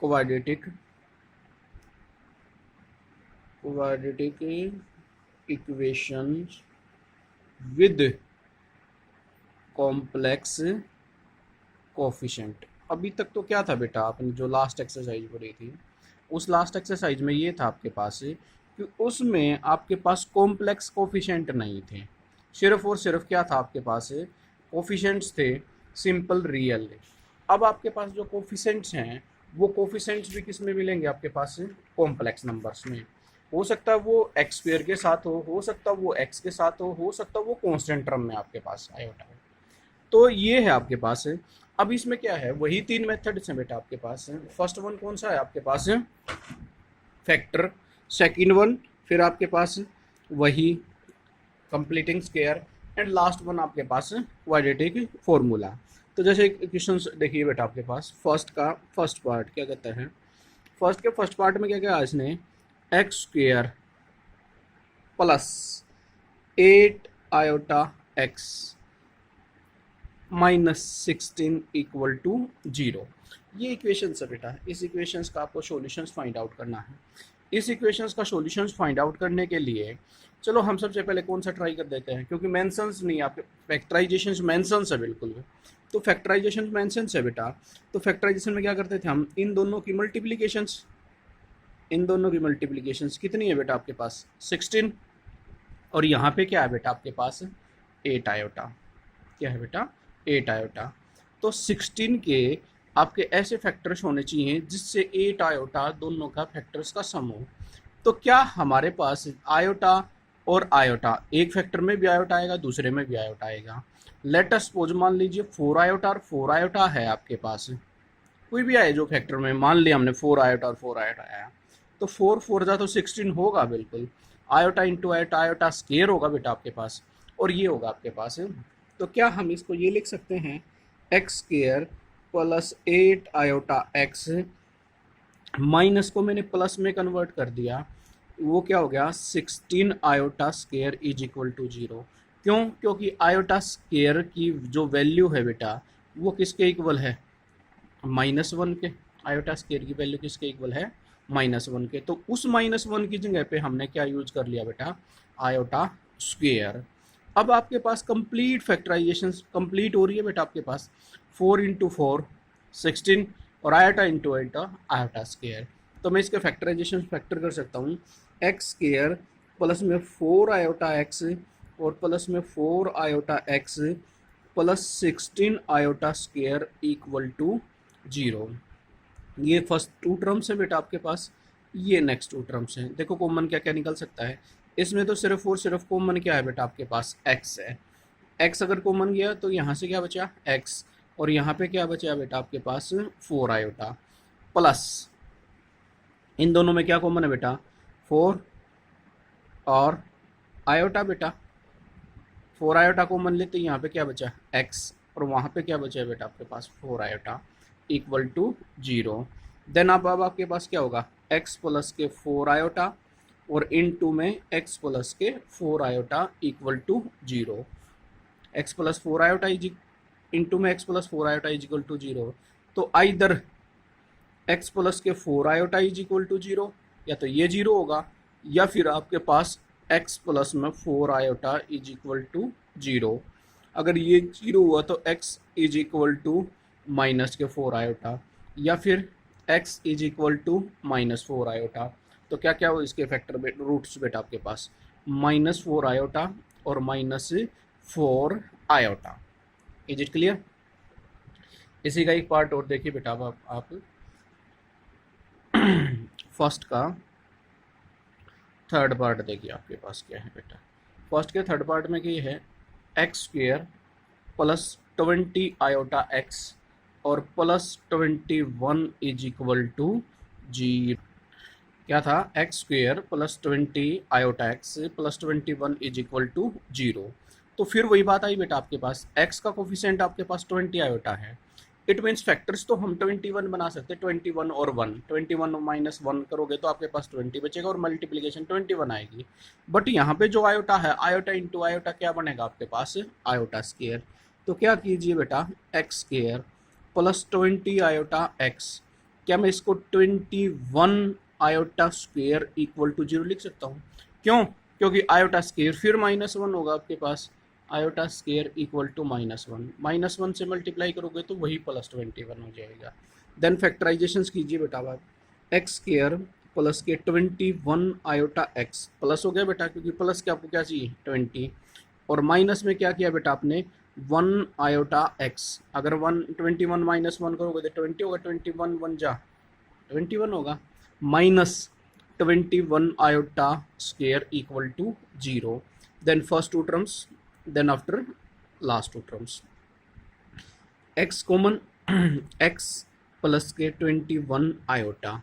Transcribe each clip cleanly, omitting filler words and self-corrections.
Quadratic equations with complex coefficient. अभी तक तो क्या था बेटा, आपने जो लास्ट एक्सरसाइज पढ़ी थी, उस लास्ट एक्सरसाइज में ये था आपके पास कि उसमें आपके पास कॉम्प्लेक्स कोफिशिएंट नहीं थे, सिर्फ और सिर्फ क्या था आपके पास, कोफिशिएंट्स थे सिंपल रियल। अब आपके पास जो कोफिशिएंट्स हैं वो कोफिशिएंट्स भी किस में मिलेंगे आपके पास, कॉम्प्लेक्स नंबर्स में। हो सकता है वो एक्स स्क्वायर के साथ हो सकता है वो एक्स के साथ हो सकता है वो कांस्टेंट टर्म में आपके पास आयोटा हो। तो ये है आपके पास। अब इसमें क्या है, वही तीन मेथड्स हैं बेटा आपके पास। फर्स्ट वन कौन सा है आपके पास, फैक्टर। सेकंड वन फिर आपके पास वही completing square. And last one आपके पास क्वाड्रेटिक फॉर्मूला। तो जैसे क्वेश्चन देखिए बेटा आपके पास, फर्स्ट पार्ट क्या कहता है, फर्स्ट पार्ट में क्या क्या है इसने, x square plus 8 iota x -16 equal to 0। ये इक्वेशंस है बेटा। इस इक्वेशंस का आपको सॉल्यूशंस फाइंड आउट करना है। इस इक्वेशंस का सॉल्यूशंस फाइंड आउट करने के लिए चलो हम सबसे पहले कौन सा ट्राई कर देते हैं, क्योंकि मेंशंस नहीं, आपके फैक्टराइजेशन मेंशंस है बिल्कुल भी। तो फैक्टराइजेशन मेंशंस है बेटा। तो फैक्टराइजेशन में क्या करते थे हम, इन दोनों की मल्टीप्लीकेशंस, कितनी है बेटा आपके पास, 16। और यहाँ पे क्या है बेटा आपके पास, 8 आयोटा। क्या है बेटा, 8 आयोटा। तो 16 के आपके ऐसे फैक्टर्स होने चाहिए जिससे 8 आयोटा दोनों का फैक्टर्स का सम हो। तो क्या हमारे पास आयोटा और आयोटा, एक फैक्टर में भी आयोटा आएगा दूसरे में भी आयोटा आएगा। लेट अस सपोज मान लीजिए 4 आयोटा और 4 आयोटा है आपके पास, कोई भी आए जो फैक्टर में, मान लिया हमने 4 आयोटा और 4 आयोटा आया, तो 4 4 जा तो 16 होगा बिल्कुल। Iota into iota, iota square होगा बेटा आपके पास, और ये होगा आपके पास। तो क्या हम इसको ये लिख सकते हैं, x square plus 8 iota x, minus को मैंने प्लस में कन्वर्ट कर दिया, वो क्या हो गया 16 iota square is equal to 0। क्यों, क्योंकि आयोटा स्केयर की जो वैल्यू है बेटा वो किसके इक्वल है, -1 के। आयोटा स्केयर की वैल्यू किसके इक्वल है, -1 के। तो उस -1 की जगह पे हमने क्या यूज कर लिया बेटा, आयोटा स्क्वेयर। अब आपके पास कंप्लीट फैक्टराइजेशन कंप्लीट हो रही है बेटा आपके पास, 4 इंटू 4 16 और iota into iota iota square. तो मैं इसके फैक्टराइजेशन फैक्टर कर सकता हूँ, एक्स स्क्वेयर प्लस में 4 आयोटा एक्स और प्लस में 4 iota x plus 16 iota square equal to 0। ये फर्स्ट टू टर्म्स है बेटा आपके पास, ये नेक्स्ट टू टर्म्स हैं। देखो कॉमन क्या क्या निकल सकता है इसमें, तो सिर्फ और सिर्फ कॉमन क्या है बेटा आपके पास, एक्स है। एक्स अगर कॉमन गया तो यहाँ से क्या बचा, एक्स, और यहाँ पे क्या बचा बेटा आपके पास 4 आयोटा, प्लस इन दोनों में क्या कॉमन है बेटा, 4 और आयोटा बेटा। 4 आयोटा कॉमन लेते यहाँ पे क्या बचा, एक्स, और वहाँ पे क्या बचा बेटा आपके पास 4 आयोटा इक्वल टू 0। देन अब आपके पास क्या होगा, x प्लस के 4 आयोटा और इन टू में x प्लस के 4 iota equal to 0। x plus 4 iota is into में x plus 4 iota is equal to 0। तो आइदर x प्लस के 4 आयोटा इज इक्वल टू 0, या तो ये 0 होगा, या फिर आपके पास x प्लस में 4 आयोटा इज इक्वल टू 0। अगर ये 0 हुआ तो x is equal to minus के 4 आयोटा, या फिर x is equal to -4 iota. तो क्या क्या हो इसके फैक्टर रूट्स बेटा आपके पास, -4 आयोटा और -4 आयोटा। Is it clear. इसी का एक पार्ट और देखिए बेटा, अब आप फर्स्ट का थर्ड पार्ट देखिए आपके पास क्या है बेटा। फर्स्ट के थर्ड पार्ट में क्या है, x square plus 20 iota x और प्लस 21 इज इक्वल टू 0। क्या था, x square plus 20 iota x plus 21 is equal to 0। तो फिर वही बात आई बेटा आपके पास, एक्स का कोफिशिएंट आपके पास 20 आयोटा है, इट मीन्स फैक्टर्स तो हम 21 बना सकते हैं, 21 और 1, 21 -1 करोगे तो आपके पास 20 बचेगा और मल्टीप्लीकेशन 21 आएगी। बट यहाँ पे जो आयोटा है, आयोटा इंटू आयोटा क्या बनेगा आपके पास, आयोटा स्क्वेयर। तो क्या कीजिए बेटा, x square plus 20 iota x, क्या मैं इसको 21 आयोटा स्क्वेयर इक्वल टू 0 लिख सकता हूँ? क्यों? क्योंकि आयोटा स्क्वेयर फिर -1 होगा आपके पास, आयोटा स्क्वेयर इक्वल टू -1, -1 से मल्टीप्लाई करोगे तो वही +21 हो जाएगा। देन फैक्टराइजेशन कीजिए बेटा आप, एक्स स्क्वेयर प्लस के 21 आयोटा एक्स प्लस हो गया बेटा, क्योंकि प्लस के आपको क्या चाहिए 20, और माइनस में क्या किया बेटा आपने 1 आयोटा एक्स। अगर 121 -1 करोगे तो 20 होगा, 21 1 जा 21 होगा, -21 iota square equal to 0। Then first two terms, then after last two terms, x common, x plus के 21 आयोटा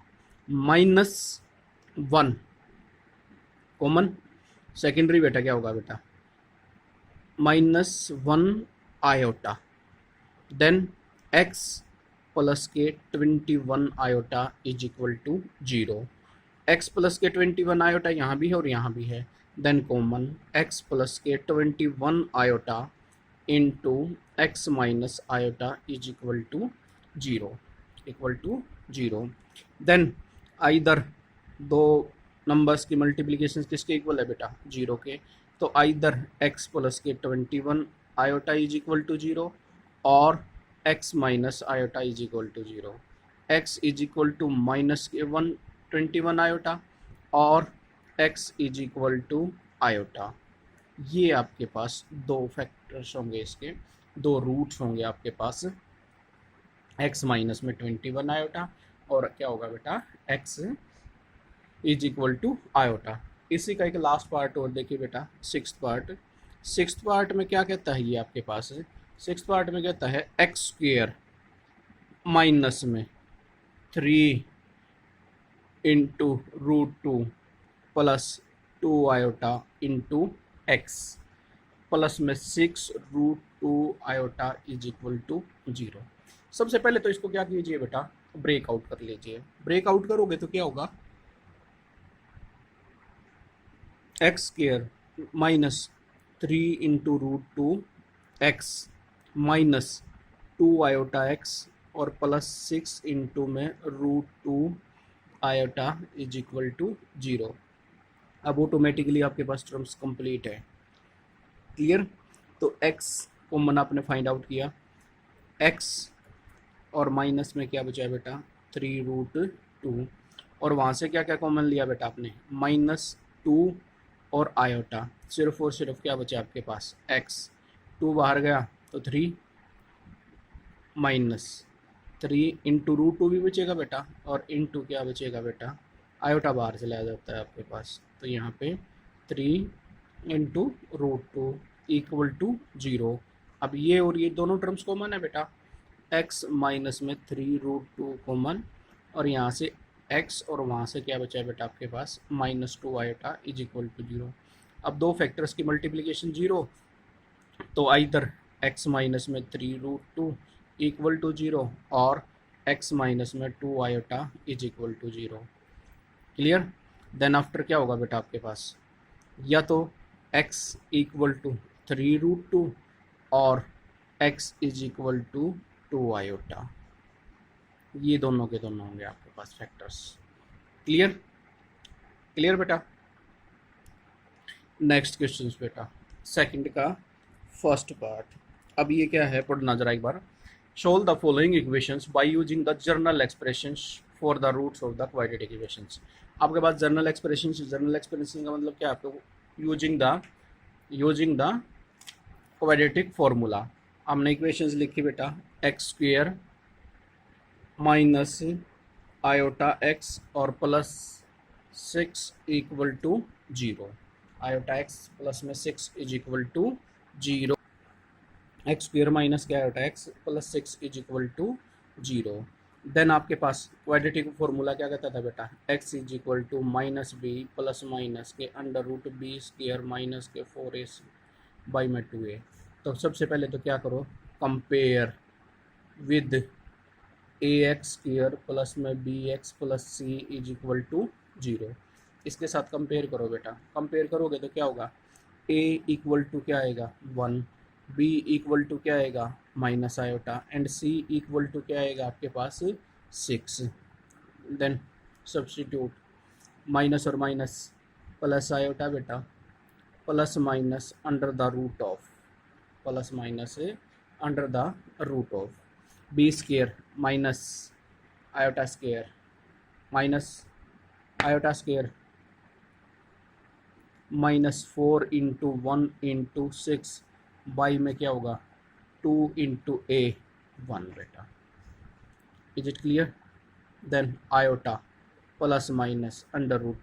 -1 कॉमन, सेकेंडरी बेटा क्या होगा बेटा -1 आयोटा, देन x प्लस के 21 iota is equal to 0। x plus के 21 आयोटा यहाँ भी है और यहाँ भी है, देन कॉमन x प्लस के 21 iota into x minus iota is equal to 0, then either दो नंबर्स की मल्टीप्लिकेशन किसके इक्वल है बेटा 0 के, तो आइदर x प्लस के 21 आयोटा इज इक्वल टू 0 और x minus iota is equal to 0, x is equal to minus के 21 आयोटा और x is equal to iota. ये आपके पास दो फैक्टर्स होंगे, इसके दो रूट्स होंगे आपके पास, x माइनस में 21 आयोटा और क्या होगा बेटा x is equal to iota. इसी का एक लास्ट पार्ट और देखिए बेटा, सिक्स्थ पार्ट में क्या कहता है ये आपके पास, सिक्स्थ पार्ट में कहता है एक्स स्क्वेयर माइनस में 3 into √2 plus 2 iota into x plus में 6 √2 आयोटा इज इक्वल टू 0। सबसे पहले तो इसको क्या कीजिए बेटा ब्रेकआउट कर लीजिए, ब्रेकआउट करोगे तो क्या होगा x square minus 3 into √2 x minus 2 iota x और प्लस 6 इंटू में √2 आयोटा इज इक्वल टू 0। अब ऑटोमेटिकली आपके पास टर्म्स कंप्लीट है, क्लियर। तो x कॉमन आपने फाइंड आउट किया, x और माइनस में क्या बचा है बेटा 3√2 और वहाँ से क्या क्या कॉमन लिया बेटा आपने -2 और आयोटा, सिर्फ और सिर्फ क्या बचा आपके पास x, 2 बाहर गया तो 3 -3 इंटू √2 भी बचेगा बेटा और इंटू क्या बचेगा बेटा आयोटा बाहर चला जाता है आपके पास, तो यहाँ पे 3 इंटू √2 इक्वल टू 0। अब ये और ये दोनों टर्म्स कॉमन है बेटा, x माइनस में 3√2 कॉमन और यहाँ से x और वहाँ से क्या बचा है बेटा आपके पास -2 आयोटा इज इक्वल टू 0। अब दो फैक्टर्स की मल्टीप्लिकेशन 0, तो आइदर x माइनस में 3√2 इक्वल टू 0 और x माइनस में 2 iota is equal to 0, clear. Then after क्या होगा बेटा आपके पास, या तो x इक्वल टू 3√2 और x is equal to 2 iota, ये दोनों के दोनों होंगे आपके पास फैक्टर्स, क्लियर बेटा। नेक्स्ट क्वेश्चन बेटा सेकंड का फर्स्ट पार्ट, अब ये क्या है पढ़ना जरा एक बार। Solve the following equations by using the general expressions for the roots of the quadratic equations. आपके पास जर्नल एक्सप्रेशंस का मतलब क्या है, आपको यूजिंग द क्वाड्रेटिक फॉर्मूला हमने इक्वेशंस लिखी बेटा, x square minus iota x और plus 6 equal to 0, iota x plus में 6 is equal to 0, x square minus क्या iota x plus 6 is equal to 0। Then आपके पास क्वाड्रेटिक फॉर्मूला क्या कहता था बेटा, x is equal to -b plus minus के √b स्क्वेयर माइनस के 4a बाई में 2a। तो सबसे पहले तो क्या करो compare with ax square plus में bx plus c is equal to 0, इसके साथ कंपेयर करो बेटा, कंपेयर करोगे तो क्या होगा a इक्वल टू क्या आएगा 1, b इक्वल टू क्या आएगा minus iota and c equal to क्या आएगा आपके पास 6, देन सब्स्टिट्यूट माइनस और माइनस प्लस आयोटा बेटा, plus minus under the root of, plus minus under the root of b square minus iota square minus iota square -4 × 1 × 6 by में क्या होगा 2 × a1 बेटा। Is it clear? Then iota plus minus under root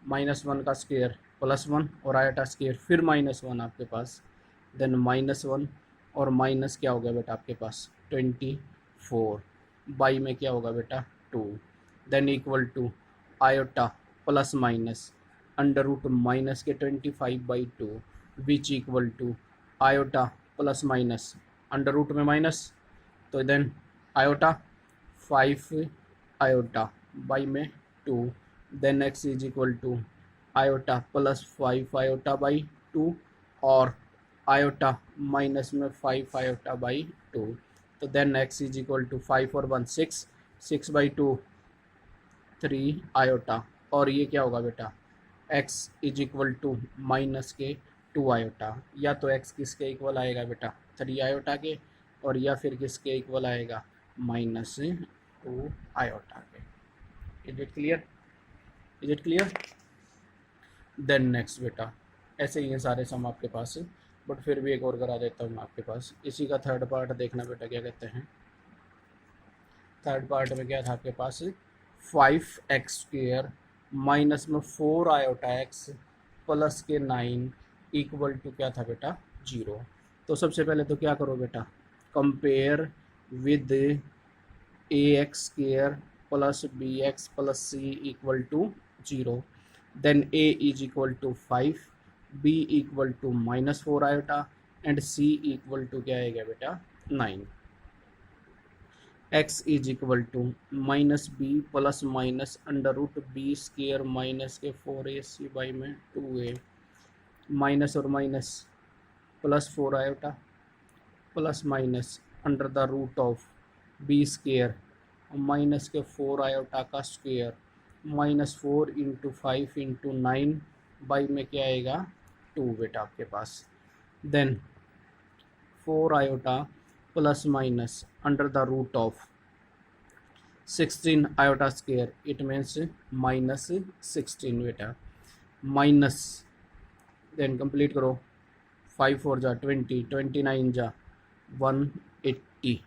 -1 का square +1 और iota square फिर -1 आपके पास, then -1 और माइनस क्या हो गया बेटा आपके पास 24 बाई में क्या होगा बेटा 2, then equal to iota plus minus under root minus के 25/2 which equal to iota plus minus under root में माइनस, तो देन आयोटा 5 आयोटा बाई में 2, then x is equal to iota plus 5 iota by 2 और iota minus में 5 iota by 2, तो then x is equal to 5 और 1 6, 6/2 3 iota और ये क्या होगा बेटा x is equal to minus के 2 आयोटा, या तो x किसके इक्वल आएगा बेटा 3 आयोटा के और या फिर किसके इक्वल आएगा -2 आयोटा के। Is it clear? Is it clear? Then next बेटा ऐसे ही हैं सारे सम आपके पास, बट फिर भी एक और करा देता हूँ आपके पास। इसी का थर्ड पार्ट देखना बेटा, क्या कहते हैं थर्ड पार्ट में क्या था आपके पास 5x² माइनस में 4 आयोटा x प्लस के 9 इक्वल टू क्या था बेटा 0। तो सबसे पहले तो क्या करो बेटा compare with ax² plus bx plus c equal to 0, then a is equal to 5, b equal to -4 iota and c equal to क्या आएगा बेटा 9, x is equal to -b plus minus under root b² minus के 4ac by में 2a minus और minus +4 iota plus minus under the root of b² minus के 4 iota का square -4 × 5 × 9 by में क्या आएगा 2 बेटा आपके पास, then 4 iota plus minus under the root of 16 iota square, it means -16 बेटा, माइनस देन कंप्लीट करो 5 4 जा 20, 29 जा 180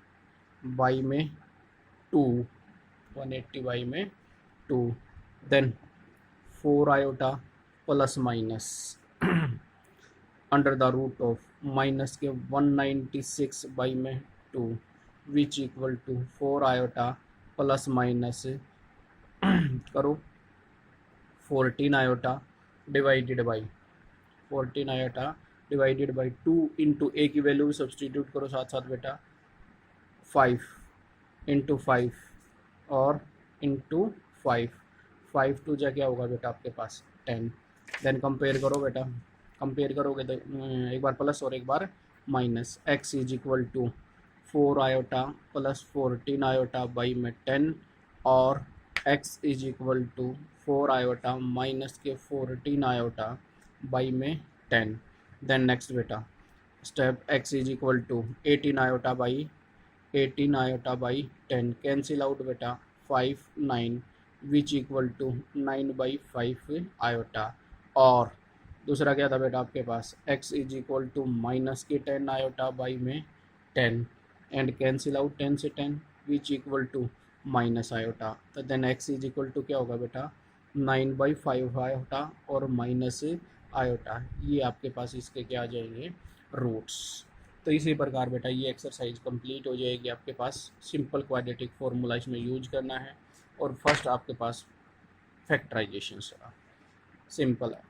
बाई में 2, 180 बाई में 2, then 4 iota plus minus under the root of minus के 196 बाई में 2 which equal to 4 iota plus minus करो 14 iota divided by 14 iota divided by 2 into a की वैल्यू भी सब्सटीट्यूट करो साथ साथ बेटा 5 × 5 और इंटू 5 2 जा क्या होगा बेटा आपके पास 10, देन कंपेयर करो बेटा, कंपेयर करोगे तो एक बार प्लस और एक बार minus, x is equal to 4 iota plus 14 iota by में 10 और x is equal to 4 iota minus के 14 आयोटा बाई में 10, देन नेक्स्ट बेटा step x is equal to 18 iota by 10 cancel out बेटा 5 9 विच इक्वल टू 9/5 आयोटा, और दूसरा क्या था बेटा आपके पास x is equal to minus के 10 आयोटा बाई में 10 एंड कैंसिल आउट 10 से 10 which equal to minus iota, तो then x is equal to क्या होगा बेटा 9/5 आयोटा और माइनस आयोटा, ये आपके पास इसके क्या आ जाएंगे रूट्स। तो इसी प्रकार बेटा ये एक्सरसाइज कंप्लीट हो जाएगी आपके पास। सिंपल क्वाड्रेटिक फॉर्मूला इसमें यूज करना है और फर्स्ट आपके पास फैक्टराइजेशन सिंपल है।